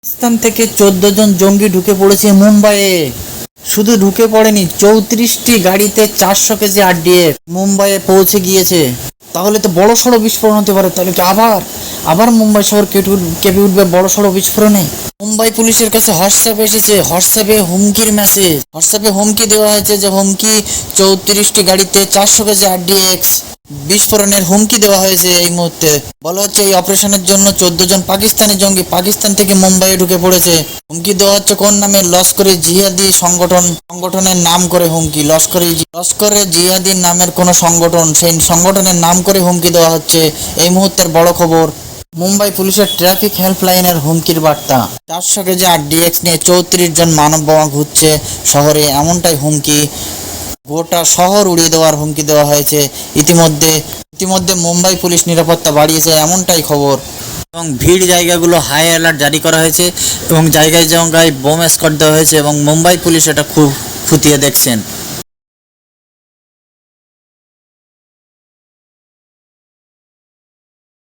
পাকিস্তান থেকে 14 জন জঙ্গি ঢুকে পড়েছে মুম্বাইয়ে। শুধু ঢুকে পড়েনি, 34টি গাড়িতে 400 কেজি আরডিএক্স মুম্বাইয়ে পৌঁছে গিয়েছে। তাহলে তো বড় সড়ো বিস্ফোরণ হতে পারে। তাহলে কি আবার আবার মুম্বাই শহর কেঁপে উঠবে বড় সড়ো বিস্ফোরণে? মুম্বাই পুলিশের কাছে হোয়াটসঅ্যাপ এসেছে, হোয়াটসঅ্যাপে হুমকির মেসেজ। হোয়াটসঅ্যাপে হুমকি দেওয়া হয়েছে যে হুমকি 34টি গাড়িতে 400 কেজি আরডিএক্স বিস্ফোরণের হুমকি দেওয়া হয়েছে। এই মুহূর্তে বলা হচ্ছে এই অপারেশনের জন্য 14 জন পাকিস্তানি জঙ্গি পাকিস্তান থেকে মুম্বাইয়ে ঢুকে পড়েছে। হুমকি দেওয়া হচ্ছে কোন নামে? লস্করে জিহাদি সংগঠনের নাম করে হুমকি। লস্করে জিহাদি নামের কোন সংগঠন, সেই সংগঠনের নাম করে হুমকি দেওয়া হচ্ছে। এই মুহূর্তের বড় খবর, মুম্বাই পুলিশের ট্রাফিক হেল্পলাইনের হুমকির বার্তা। 400 কেজি আরডিএক্স নিয়ে 34 জন মানব বোমা ঘুরছে শহরে, এমনটাই হুমকি। গোটা শহর উড়িয়ে দেওয়ার হুমকি দেওয়া হয়েছে। ইতিমধ্যে মুম্বাই পুলিশ নিরাপত্তা বাড়িয়েছে, এমনটাই খবর। এবং ভিড় জায়গাগুলো হাই অ্যালার্ট জারি করা হয়েছে এবং জায়গায় জায়গায় বোম স্কোয়াড দেওয়া হয়েছে এবং মুম্বাই পুলিশ এটা খুব খতিয়ে দেখছেন।